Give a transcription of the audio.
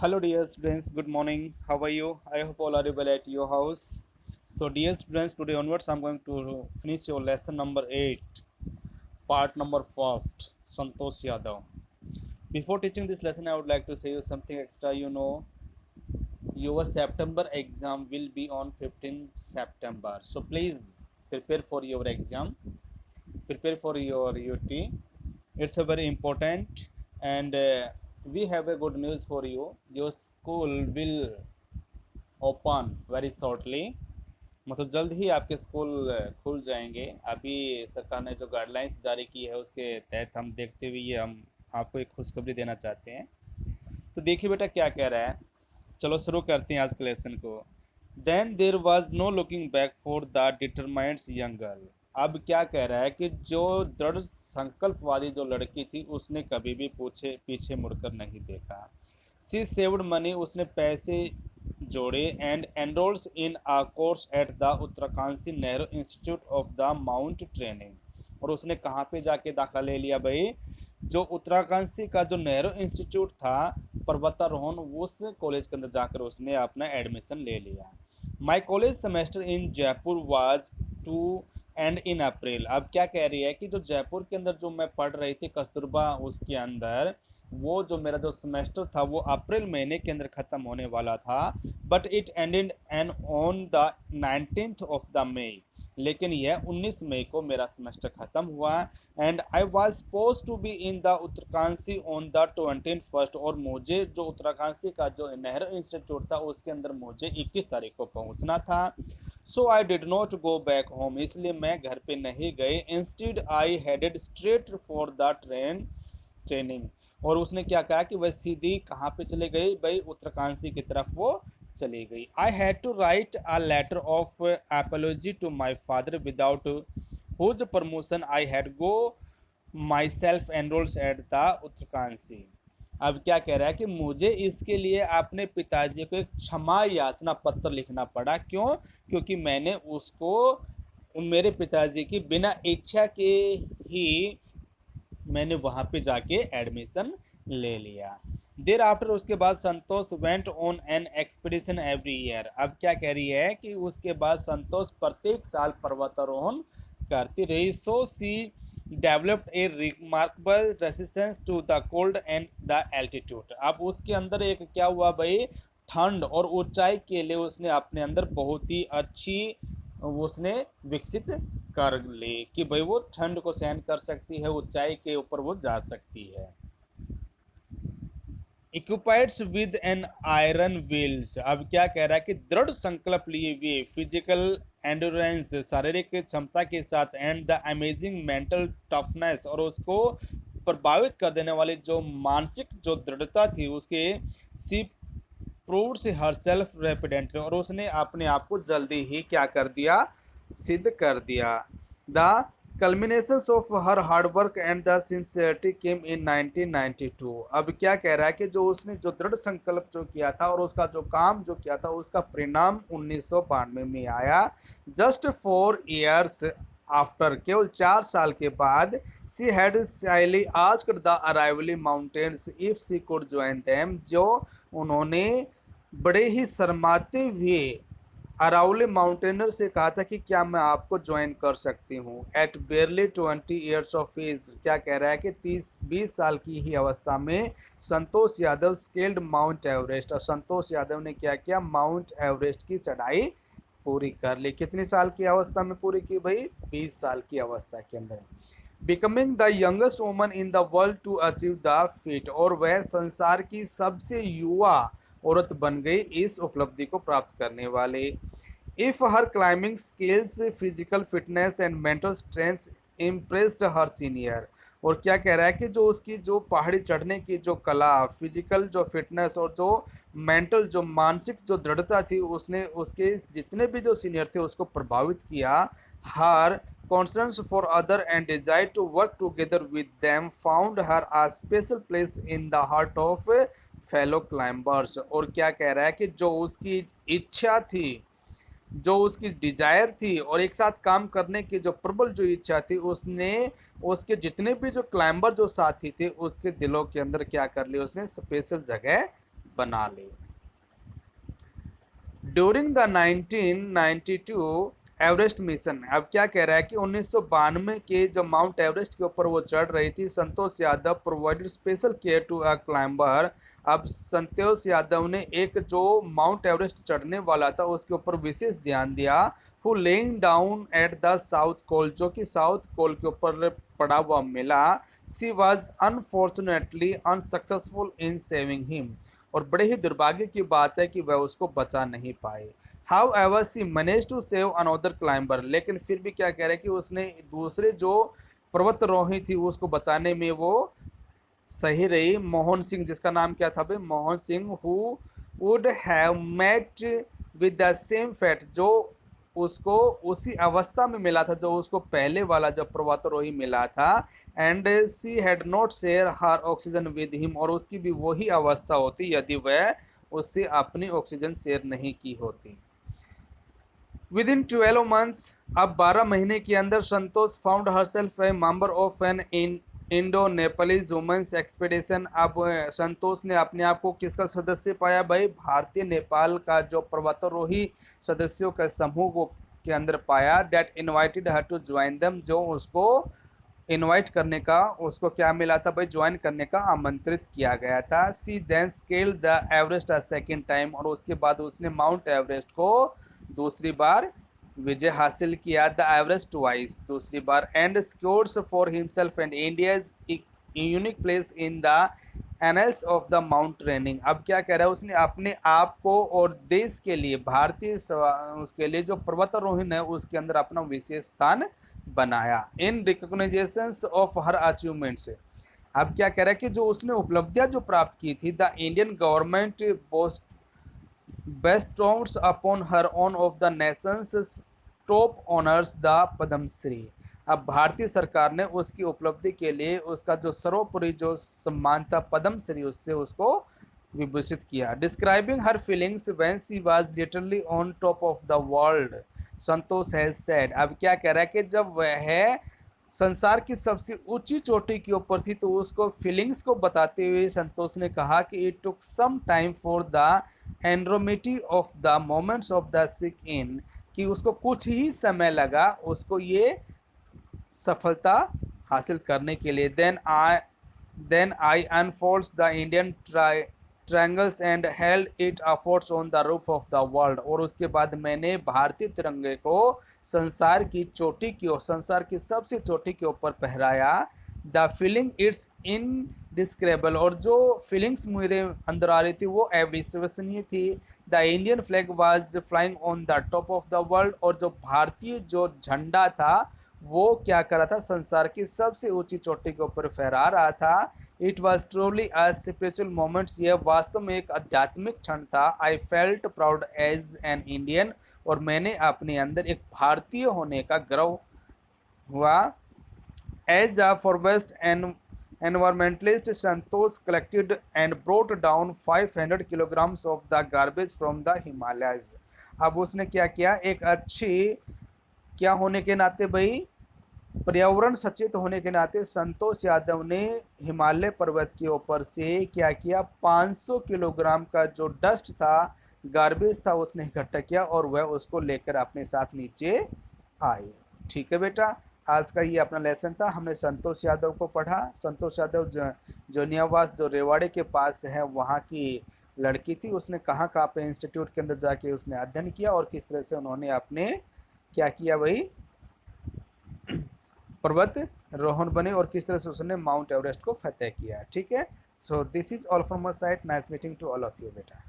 Hello dear students, good morning. How are you? I hope all are well at your house. So dear students, today onwards I'm going to finish your lesson number 8, part number first, Santosh Yadav. Before teaching this lesson, I would like to say you something extra. Your September exam will be on 15th September. So please prepare for your exam, prepare for your UT. It's a very important and we have a good news for you. Your school will open very shortly, मतलब जल्द ही आपके school खुल जाएंगे। अभी सरकार ने जो guidelines जारी की है उसके तहत हम देखते हुए ये हम आपको एक खुशखबरी देना चाहते हैं। तो देखिए बेटा क्या कह रहा है, चलो शुरू करते हैं आज के लेसन को। Then there was no looking back for the determined young girl. अब क्या कह रहा है कि जो दृढ़ संकल्पवादी जो लड़की थी उसने कभी भी पीछे मुड़कर नहीं देखा। सी सेव्ड मनी, उसने पैसे जोड़े and enrols in a course at the Uttarkashi Nehru institute of the mount training. और उसने कहाँ पे जाके दाखिला ले लिया भाई, जो उत्तराकाशी का जो नेहरू इंस्टीट्यूट था पर्वतारोहण, उस कॉलेज के अंदर जाकर उसने अपना एडमिशन ले लिया। My college semester in Jaipur was to end in April. अब क्या कह रही है कि जो जयपुर के अंदर जो मैं पढ़ रही थी कस्तूरबा, उसके अंदर वो जो मेरा जो सेमेस्टर था वो अप्रैल महीने के अंदर ख़त्म होने वाला था। But it ended and on the 19th of the May, लेकिन यह 19 मई को मेरा सेमेस्टर ख़त्म हुआ। And I was suppose to be in the Uttarkashi on the 21st, और मुझे जो उत्तराकाशी का जो नेहरू इंस्टीट्यूट था उसके अंदर मुझे 21 तारीख को पहुंचना था। So I did not go back home, इसलिए मैं घर पे नहीं गई। Instead I headed straight for the training. और उसने क्या कहा कि वह सीधी कहाँ पे चले गई भाई, उत्तराकाशी की तरफ वो चली गई। I had to write a letter of apology to my father without whose promotion I had go myself enrols at the Uttarkashi. अब क्या कह रहा है कि मुझे इसके लिए अपने पिताजी को एक क्षमा याचना पत्र लिखना पड़ा। क्यों? क्योंकि मैंने उसको मेरे पिताजी की बिना इच्छा के ही मैंने वहाँ पे जाके एडमिशन ले लिया। देर आफ्टर, उसके बाद Santosh went on an expedition every year. अब क्या कह रही है कि उसके बाद संतोष प्रत्येक साल पर्वतारोहण करती रही। So she developed a remarkable resistance to the cold and the altitude. अब उसके अंदर एक क्या हुआ भाई, ठंड और ऊंचाई के लिए उसने अपने अंदर बहुत ही अच्छी उसने विकसित कर ली कि भाई वो ठंड को सहन कर सकती है, ऊंचाई के ऊपर वो जा सकती है। इक्विपाइड्स विद एन आयरन व्हील्स। अब क्या कह रहा है कि दृढ़ संकल्प लिए हुए, फिजिकल एंडोरेंस, शारीरिक क्षमता के साथ, and the amazing mental toughness, और उसको प्रभावित कर देने वाली जो मानसिक जो दृढ़ता थी उसके, सी प्रूव्ड से हर सेल्फ रेपिडेंटली, और उसने अपने आप को जल्दी ही क्या कर दिया, सिद्ध कर दिया। The culminations of her hard work and the sincerity came in 1992। अब क्या कह रहा है कि जो उसने जो दृढ़ संकल्प जो किया था और उसका जो काम जो किया था उसका परिणाम 1992 में आया। जस्ट 4 years आफ्टर, केवल 4 साल के बाद, she had shyly asked the arrivally mountains if she could join them, जो उन्होंने बड़े ही शर्माते हुए अरावली माउंटेनर से कहा था कि क्या मैं आपको ज्वाइन कर सकती हूँ। At barely 20 years of age, क्या कह रहा है कि 20 साल की ही अवस्था में Santosh Yadav scaled mount Everest, और संतोष यादव ने क्या किया, माउंट एवरेस्ट की चढ़ाई पूरी कर ली। कितनी साल की अवस्था में पूरी की भाई, 20 साल की अवस्था के अंदर। Becoming the youngest woman in the world to achieve the feat, और वह संसार की सबसे युवा औरत बन गई इस उपलब्धि को प्राप्त करने वाले। If her climbing skills, physical fitness and mental strength impressed her senior, और क्या कह रहा है कि जो उसकी जो पहाड़ी चढ़ने की जो कला, फिजिकल जो फिटनेस और जो मेंटल जो मानसिक जो दृढ़ता थी, उसने उसके जितने भी जो सीनियर थे उसको प्रभावित किया। Her concerns for other and desire to work together with them found her a special place in the heart of fellow climbers. और क्या कह रहा है कि जो उसकी इच्छा थी, जो उसकी डिजायर थी और एक साथ काम करने की जो प्रबल जो इच्छा थी, उसने उसके जितने भी जो क्लाइंबर जो साथी थे उसके दिलों के अंदर क्या कर लिया, उसने स्पेशल जगह बना ले। ड्यूरिंग द 1992 एवरेस्ट मिशन, अब क्या कह रहा है कि 1992 के जब माउंट एवरेस्ट के ऊपर वो चढ़ रही थी, Santosh Yadav provided special care to a climber. अब संतोष यादव ने एक जो माउंट एवरेस्ट चढ़ने वाला था उसके ऊपर विशेष ध्यान दिया। Who lying down at the south pole, जो कि साउथ पोल के ऊपर पड़ा हुआ मिला। She was unfortunately unsuccessful in saving him, और बड़े ही दुर्भाग्य की बात है कि वह उसको बचा नहीं पाए। However she manage to save another climber, लेकिन फिर भी क्या कह रहे हैं कि उसने दूसरे जो पर्वतारोही थी उसको बचाने में वो सही रही। मोहन सिंह, जिसका नाम क्या था भाई, Mohan Singh, who would have met with the same fate, जो उसको उसी अवस्था में मिला था जो उसको पहले वाला जब पर्वतारोही मिला था। And she had not share her oxygen with him, और उसकी भी वही अवस्था होती यदि वह उससे अपनी ऑक्सीजन शेयर नहीं की होती। विद इन 12 मंथ्स, अब 12 महीने के अंदर Santosh found herself a member of an Indo Nepalese women's expedition. अब संतोष ने अपने आप को किसका सदस्य पाया भाई, भारतीय नेपाल का जो पर्वतारोही सदस्यों का समूह को के अंदर पाया। That invited her to join them, जो उसको इनवाइट करने का उसको क्या मिला था भाई, ज्वाइन करने का आमंत्रित किया गया था। She then scaled the Everest a second time, और उसके बाद उसने माउंट एवरेस्ट को दूसरी बार विजय हासिल किया। द एवरेस्ट ट्वाइस, दूसरी बार। And scores for himself and India's unique place in the annals of the mountaineering. अब क्या कह रहा है, उसने अपने आप को और देश के लिए, भारतीय उसके लिए जो पर्वतारोहण है उसके अंदर अपना विशेष स्थान बनाया। इन रिकॉग्नाइजेशंस ऑफ हर अचीवमेंट्स, अब क्या कह रहा है कि जो उसने उपलब्धियां जो प्राप्त की थी, the Indian government bestowed upon her one of the nation's top honors, the Padma Shri. अब भारतीय सरकार ने उसकी उपलब्धि के लिए उसका जो सर्वोपरि जो सम्मान था पद्म श्री, उससे उसको विभूषित किया। Describing her feelings when she was literally on top of the world, Santosh has said. अब क्या कह रहा है कि जब वह संसार की सबसे ऊंची चोटी के ऊपर थी तो उसको फीलिंग्स को बताते हुए संतोष ने कहा कि it took some time for the enormity of the moments of the sick in, कि उसको कुछ ही समय लगा उसको ये सफलता हासिल करने के लिए। Then I unfolds the Indian triangles and held it affords on the roof of the world, और उसके बाद मैंने भारतीय तिरंगे को संसार की चोटी की ओर, संसार की सबसे चोटी के ऊपर फहराया। द फीलिंग इट्स इनडिस्क्राइबल, और जो फीलिंग्स मेरे अंदर आ रही थी वो अविश्वसनीय थी। The Indian flag was flying on the top of the world, और जो भारतीय जो झंडा था वो क्या कर रहा था, संसार की सबसे ऊंची चोटी के ऊपर फहरा रहा था। It was truly a spiritual moments, यह वास्तव में एक आध्यात्मिक क्षण था। I felt proud as an Indian, और मैंने अपने अंदर एक भारतीय होने का गर्व हुआ। As a foremost environmentalist, Santosh collected and brought down 500 kilograms of the garbage from the Himalayas. अब उसने क्या किया, एक अच्छी क्या होने के नाते भाई, पर्यावरण सचेत होने के नाते संतोष यादव ने हिमालय पर्वत के ऊपर से क्या किया, 500 किलोग्राम का जो डस्ट था, गार्बेज था, उसने इकट्ठा किया और वह उसको लेकर अपने साथ नीचे आए। ठीक है बेटा, आज का ये अपना लेसन था। हमने संतोष यादव को पढ़ा। संतोष यादव जोनियावास जो रेवाड़ी के पास है वहाँ की लड़की थी। उसने कहाँ कहाँ पे इंस्टीट्यूट के अंदर जाके उसने अध्ययन किया और किस तरह से उन्होंने अपने क्या किया भाई, पर्वत रोहन बने और किस तरह से उसने माउंट एवरेस्ट को फतेह किया। ठीक है, so this is all from my side. Nice meeting to all of you बेटा।